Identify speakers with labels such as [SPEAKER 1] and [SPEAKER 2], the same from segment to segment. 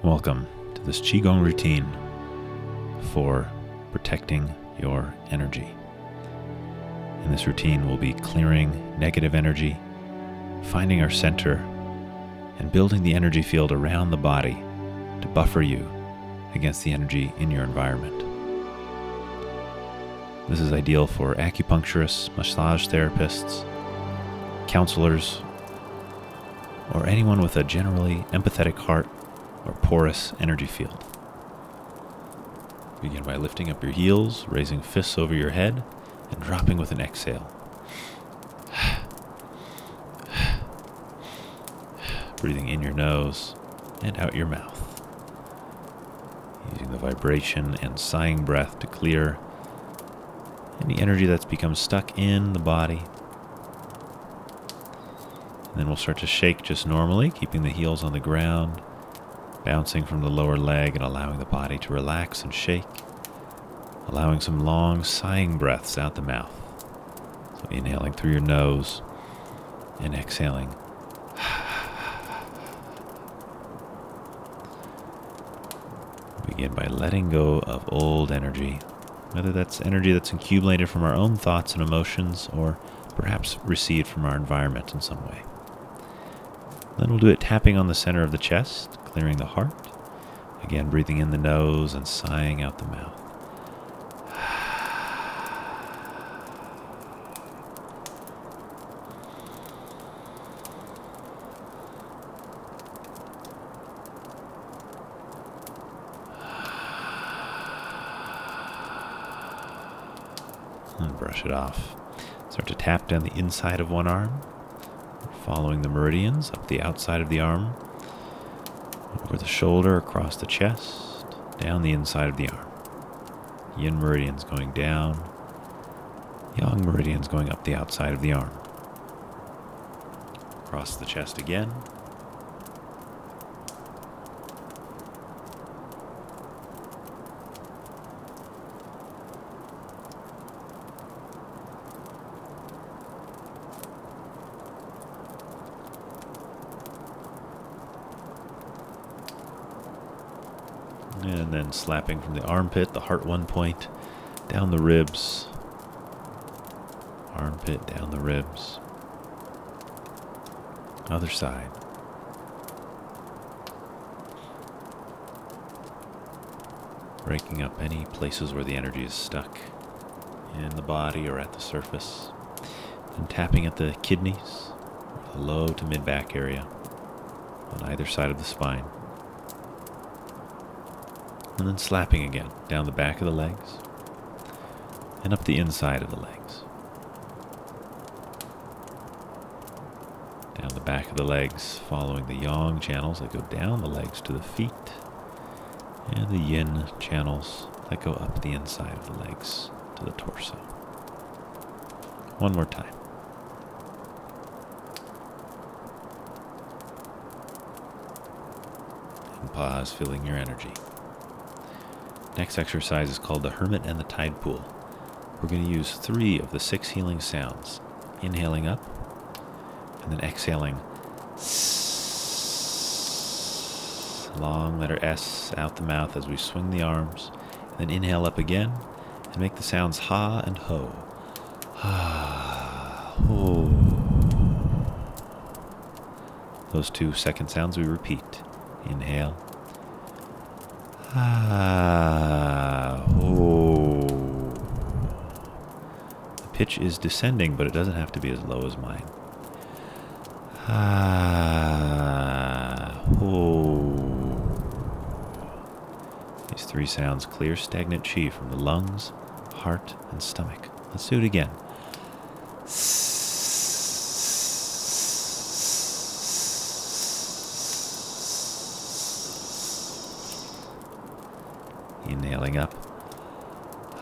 [SPEAKER 1] Welcome to this Qigong routine for protecting your energy. In this routine, we'll be clearing negative energy, finding our center, and building the energy field around the body to buffer you against the energy in your environment. This is ideal for acupuncturists, massage therapists, counselors, or anyone with a generally empathetic heart or porous energy field. Begin by lifting up your heels, raising fists over your head, and dropping with an exhale. Breathing in your nose and out your mouth. Using the vibration and sighing breath to clear any energy that's become stuck in the body. And then we'll start to shake just normally, keeping the heels on the ground, bouncing from the lower leg and allowing the body to relax and shake, allowing some long sighing breaths out the mouth. So inhaling through your nose and exhaling. Begin by letting go of old energy, whether that's energy that's accumulated from our own thoughts and emotions or perhaps received from our environment in some way. Then we'll do it tapping on the center of the chest, clearing the heart. Again, breathing in the nose and sighing out the mouth. And brush it off. Start to tap down the inside of one arm, following the meridians up the outside of the arm, over the shoulder, across the chest, down the inside of the arm. Yin meridians going down, yang meridians going up the outside of the arm. Across the chest again. And then slapping from the armpit, the heart one point, down the ribs. Armpit, down the ribs. Other side. Breaking up any places where the energy is stuck in the body or at the surface. And tapping at the kidneys, the low to mid back area on either side of the spine. And then slapping again down the back of the legs and up the inside of the legs. Down the back of the legs, following the yang channels that go down the legs to the feet, and the yin channels that go up the inside of the legs to the torso. One more time. And pause, feeling your energy. Next exercise is called the Hermit and the Tide Pool. We're going to use 3 of the 6 healing sounds. Inhaling up, and then exhaling. Long letter S out the mouth as we swing the arms. And then inhale up again, and make the sounds ha and ho. Ha, ho. Those 2 second sounds we repeat. Inhale. Ah, oh. The pitch is descending, but it doesn't have to be as low as mine. Ah, oh. These 3 sounds clear stagnant chi from the lungs, heart, and stomach. Let's do it again. Inhaling up.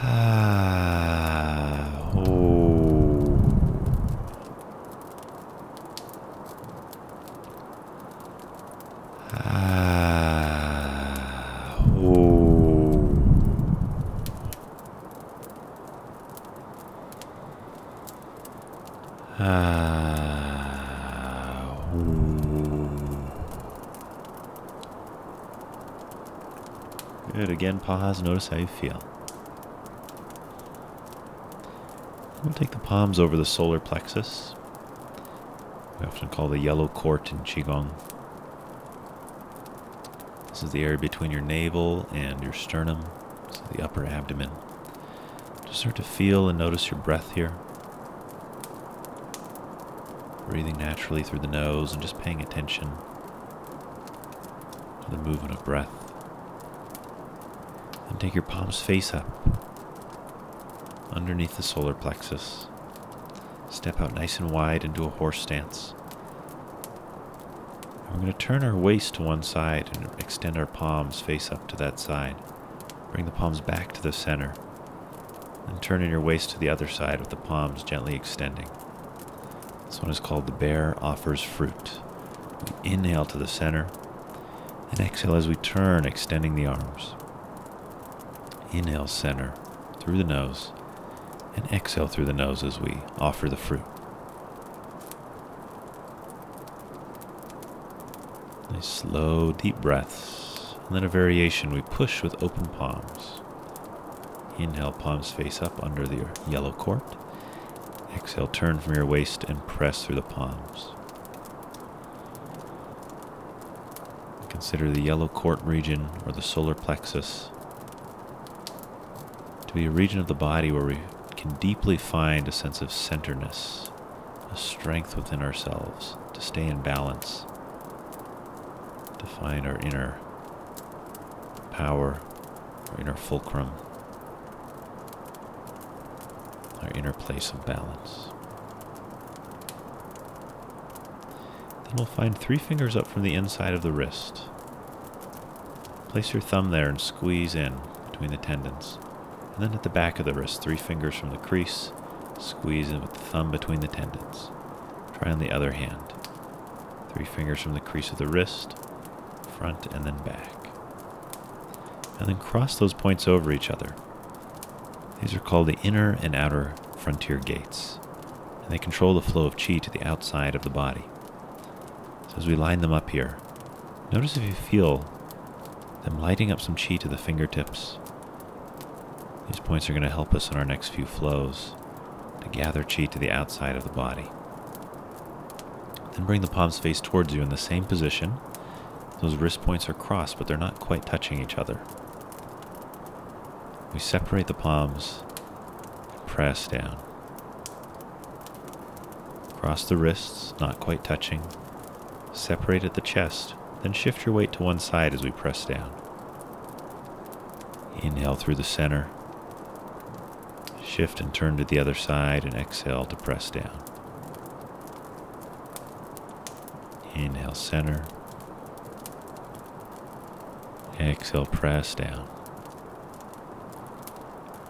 [SPEAKER 1] Ah, oh. Ah, oh. Ah, oh. Good. Again, pause. Notice how you feel. We'll take the palms over the solar plexus. We often call the yellow court in Qigong. This is the area between your navel and your sternum, so the upper abdomen. Just start to feel and notice your breath here. Breathing naturally through the nose and just paying attention to the movement of breath. And take your palms face up underneath the solar plexus. Step out nice and wide into a horse stance. And we're going to turn our waist to one side and extend our palms face up to that side. Bring the palms back to the center. And turning your waist to the other side with the palms gently extending. This one is called the bear offers fruit. We inhale to the center and exhale as we turn, extending the arms. Inhale center through the nose and exhale through the nose as we offer the fruit. Nice slow, deep breaths. And then a variation, we push with open palms. Inhale, palms face up under the yellow court. Exhale, turn from your waist and press through the palms. Consider the yellow court region or the solar plexus to be a region of the body where we can deeply find a sense of centeredness, a strength within ourselves to stay in balance, to find our inner power, our inner fulcrum, our inner place of balance. Then we'll find 3 fingers up from the inside of the wrist. Place your thumb there and squeeze in between the tendons. And then at the back of the wrist, 3 fingers from the crease, squeeze in with the thumb between the tendons. Try on the other hand. 3 fingers from the crease of the wrist, front and then back. And then cross those points over each other. These are called the inner and outer frontier gates, and they control the flow of qi to the outside of the body. So as we line them up here, notice if you feel them lighting up some qi to the fingertips. These points are going to help us in our next few flows to gather qi to the outside of the body. Then bring the palms face towards you in the same position. Those wrist points are crossed, but they're not quite touching each other. We separate the palms, press down. Cross the wrists, not quite touching. Separate at the chest, then shift your weight to one side as we press down. Inhale through the center. Shift and turn to the other side and exhale to press down. Inhale center. Exhale, press down.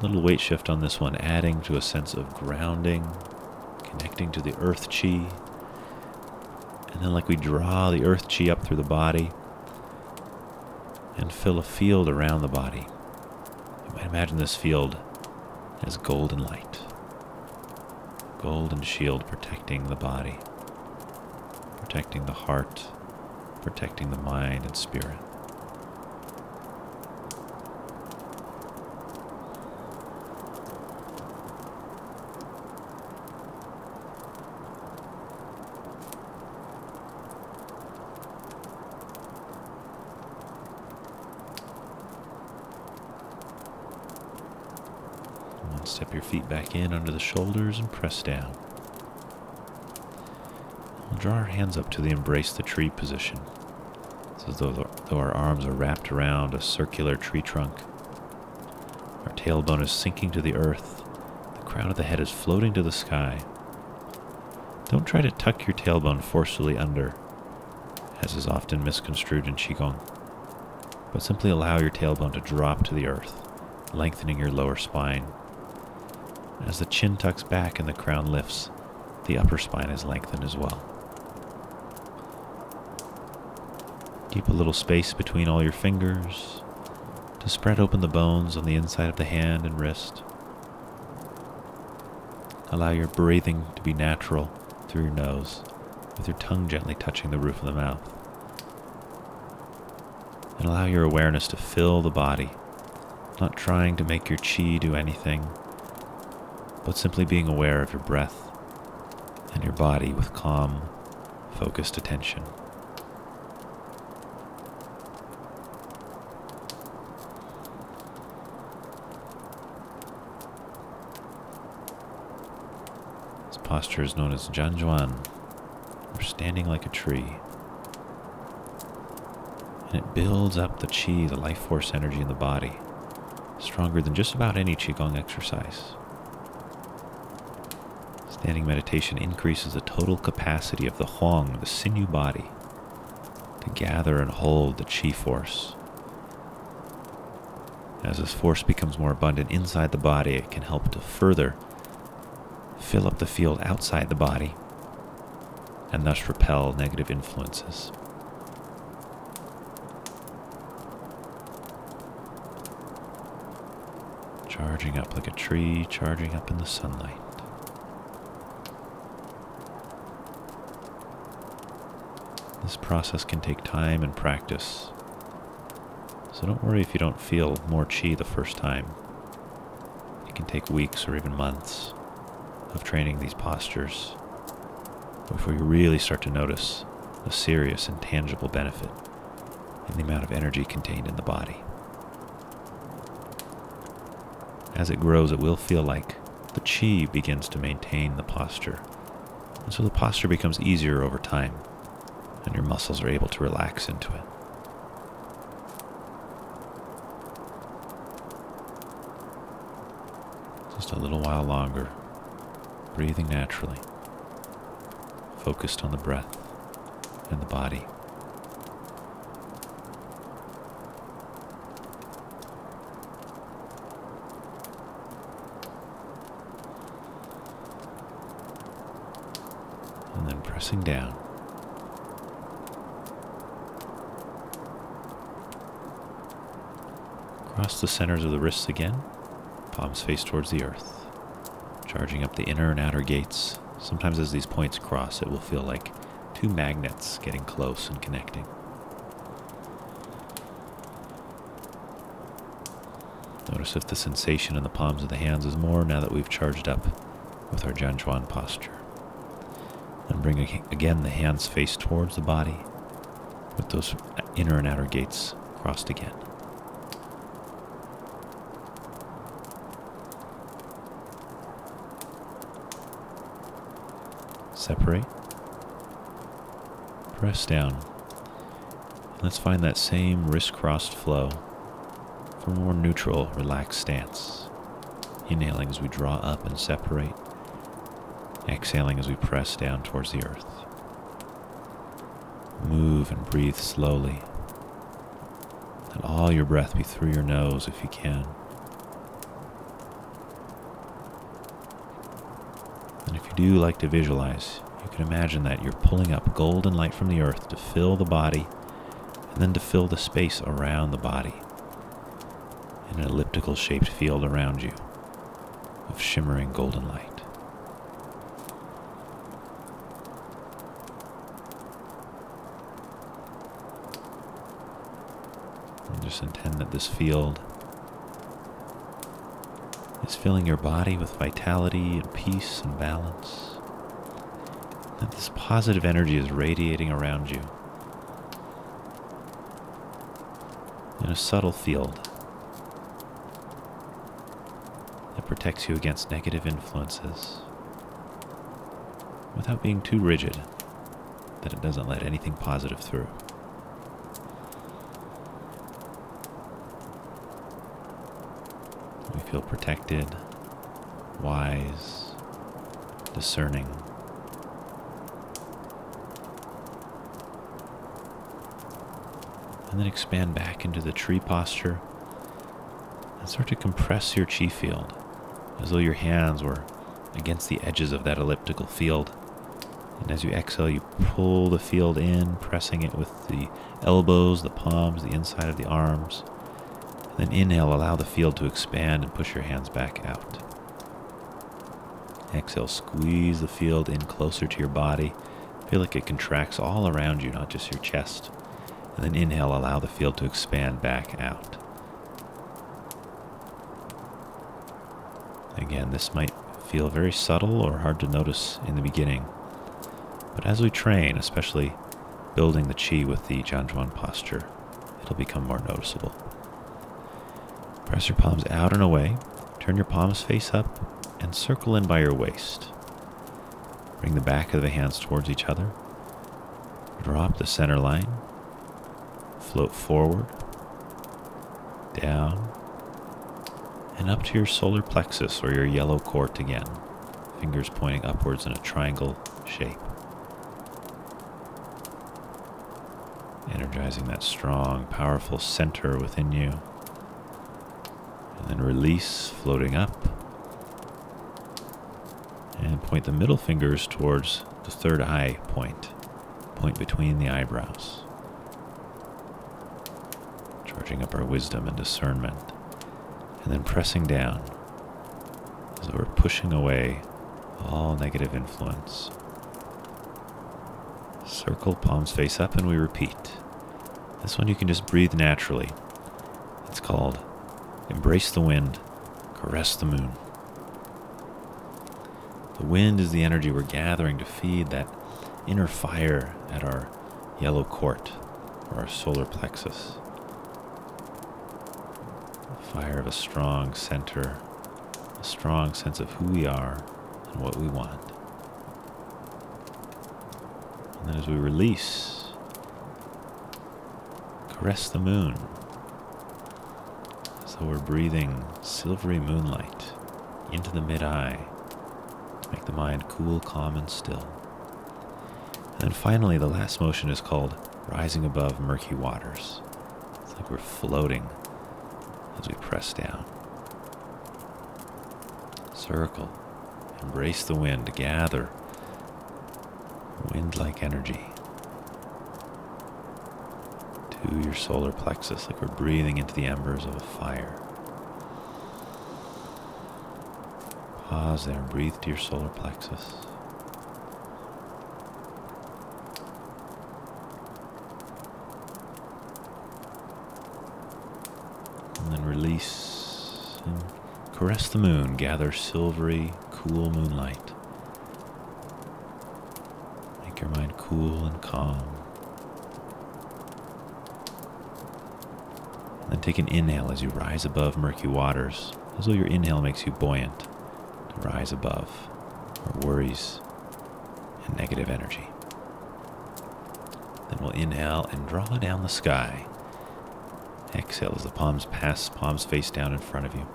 [SPEAKER 1] Little weight shift on this one, adding to a sense of grounding, connecting to the earth chi. And then like we draw the earth chi up through the body and fill a field around the body. You might imagine this field as golden light. Golden shield protecting the body, protecting the heart, protecting the mind and spirit. Step your feet back in under the shoulders and press down. We'll draw our hands up to the embrace the tree position. It's as though our arms are wrapped around a circular tree trunk. Our tailbone is sinking to the earth. The crown of the head is floating to the sky. Don't try to tuck your tailbone forcefully under, as is often misconstrued in Qigong, but simply allow your tailbone to drop to the earth, lengthening your lower spine. As the chin tucks back and the crown lifts, the upper spine is lengthened as well. Keep a little space between all your fingers to spread open the bones on the inside of the hand and wrist. Allow your breathing to be natural through your nose, with your tongue gently touching the roof of the mouth. And allow your awareness to fill the body, not trying to make your chi do anything, but simply being aware of your breath and your body with calm, focused attention. This posture is known as Jianzhuan, or standing like a tree. And it builds up the qi, the life force energy in the body, stronger than just about any Qigong exercise. Standing meditation increases the total capacity of the huang, the sinew body, to gather and hold the qi force. As this force becomes more abundant inside the body, it can help to further fill up the field outside the body and thus repel negative influences. Charging up like a tree, charging up in the sunlight. This process can take time and practice, so don't worry if you don't feel more qi the first time. It can take weeks or even months of training these postures before you really start to notice a serious and tangible benefit in the amount of energy contained in the body. As it grows, it will feel like the qi begins to maintain the posture, and so the posture becomes easier over time, and your muscles are able to relax into it. Just a little while longer, breathing naturally, focused on the breath and the body. And then pressing down. Cross the centers of the wrists again, palms face towards the earth, charging up the inner and outer gates. Sometimes as these points cross, it will feel like two magnets getting close and connecting. Notice if the sensation in the palms of the hands is more now that we've charged up with our Jianzhuan posture. And bring again the hands face towards the body with those inner and outer gates crossed again. Separate. Press down. And let's find that same wrist-crossed flow for a more neutral, relaxed stance. Inhaling as we draw up and separate. Exhaling as we press down towards the earth. Move and breathe slowly. Let all your breath be through your nose if you can. And if you do like to visualize, you can imagine that you're pulling up golden light from the earth to fill the body and then to fill the space around the body in an elliptical shaped field around you of shimmering golden light. And just intend that this field is filling your body with vitality and peace and balance. That this positive energy is radiating around you in a subtle field that protects you against negative influences without being too rigid that it doesn't let anything positive through. We feel protected, wise, discerning. And then expand back into the tree posture and start to compress your chi field as though your hands were against the edges of that elliptical field. And as you exhale, you pull the field in, pressing it with the elbows, the palms, the inside of the arms. And then inhale, allow the field to expand and push your hands back out. Exhale, squeeze the field in closer to your body. Feel like it contracts all around you, not just your chest. And then inhale, allow the field to expand back out. Again, this might feel very subtle or hard to notice in the beginning, but as we train, especially building the chi with the Jianzhuan posture, it'll become more noticeable. Press your palms out and away, turn your palms face up, and circle in by your waist. Bring the back of the hands towards each other. Drop the center line. Float forward, down, and up to your solar plexus or your yellow court again. Fingers pointing upwards in a triangle shape. Energizing that strong, powerful center within you. And then release, floating up. And point the middle fingers towards the third eye point between the eyebrows. Charging up our wisdom and discernment. And then pressing down as though we're pushing away all negative influence. Circle, palms face up, and we repeat. This one you can just breathe naturally. It's called Embrace the Wind, Caress the Moon. The wind is the energy we're gathering to feed that inner fire at our yellow court or our solar plexus. The fire of a strong center, a strong sense of who we are and what we want. And then as we release, caress the moon, as though we're breathing silvery moonlight into the mid-eye to make the mind cool, calm, and still. And then finally, the last motion is called rising above murky waters. It's like we're floating as we press down. Circle, embrace the wind, gather wind-like energy to your solar plexus, like we're breathing into the embers of a fire. Pause there and breathe to your solar plexus. And then release and caress the moon, gather silvery, cool moonlight. Make your mind cool and calm. And then take an inhale as you rise above murky waters, as though your inhale makes you buoyant to rise above our worries and negative energy. Then we'll inhale and draw down the sky. Exhale as the palms pass, palms face down in front of you.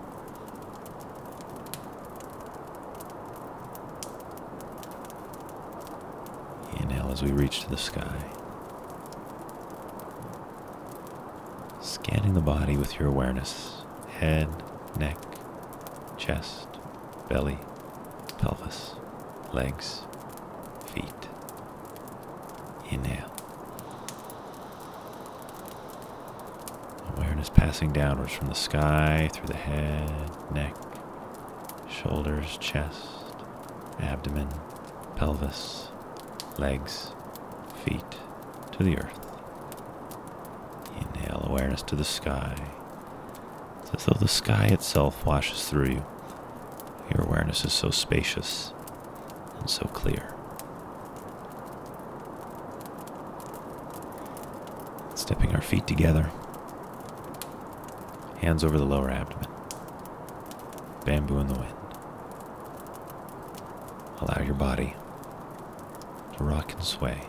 [SPEAKER 1] Inhale as we reach to the sky. Scanning the body with your awareness. Head, neck, chest, belly, pelvis, legs, feet. Inhale. Awareness passing downwards from the sky, through the head, neck, shoulders, chest, abdomen, pelvis, legs, feet, to the earth. Inhale, awareness to the sky. It's as though the sky itself washes through you. Your awareness is so spacious and so clear. Stepping our feet together. Hands over the lower abdomen. Bamboo in the wind. Allow your body to rock and sway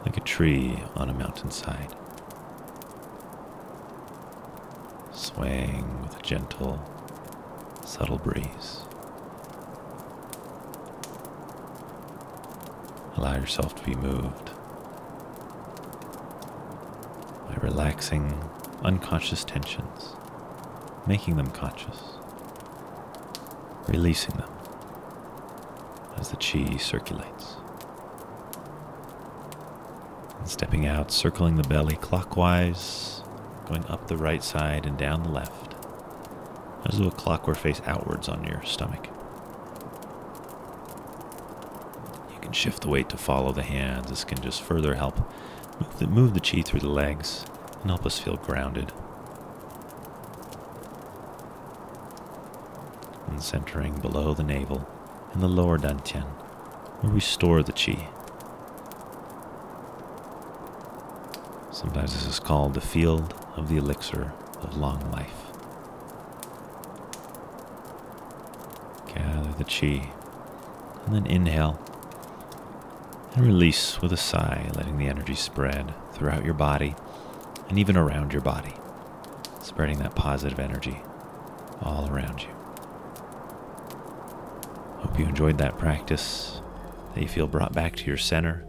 [SPEAKER 1] like a tree on a mountainside, swaying with a gentle, subtle breeze. Allow yourself to be moved by relaxing unconscious tensions, making them conscious, releasing them as the chi circulates. And stepping out, circling the belly clockwise, going up the right side and down the left, as though a clock were face outwards on your stomach. You can shift the weight to follow the hands. This can just further help move the chi through the legs and help us feel grounded. And centering below the navel in the lower dantian, where we store the chi. Sometimes this is called the field of the elixir of long life. Gather the chi, and then inhale and release with a sigh, letting the energy spread throughout your body and even around your body, spreading that positive energy all around you. Hope you enjoyed that practice, that you feel brought back to your center,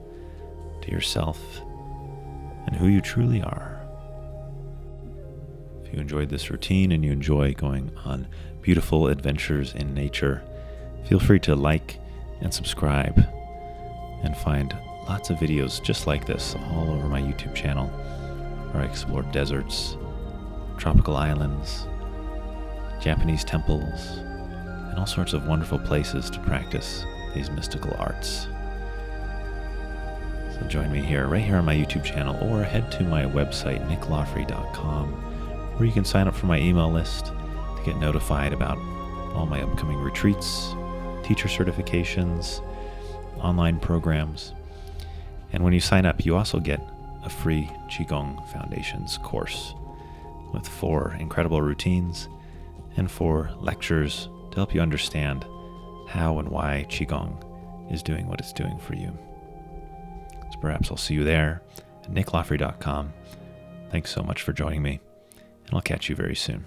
[SPEAKER 1] to yourself, and who you truly are. If you enjoyed this routine and you enjoy going on beautiful adventures in nature, feel free to like and subscribe and find lots of videos just like this all over my YouTube channel, where I explore deserts, tropical islands, Japanese temples, and all sorts of wonderful places to practice these mystical arts. So join me right here on my YouTube channel, or head to my website, nicklawfrey.com, where you can sign up for my email list to get notified about all my upcoming retreats, teacher certifications, online programs. And when you sign up, you also get a free Qigong Foundations course with 4 incredible routines and 4 lectures to help you understand how and why Qigong is doing what it's doing for you. So perhaps I'll see you there at nicklawfrey.com. Thanks so much for joining me, and I'll catch you very soon.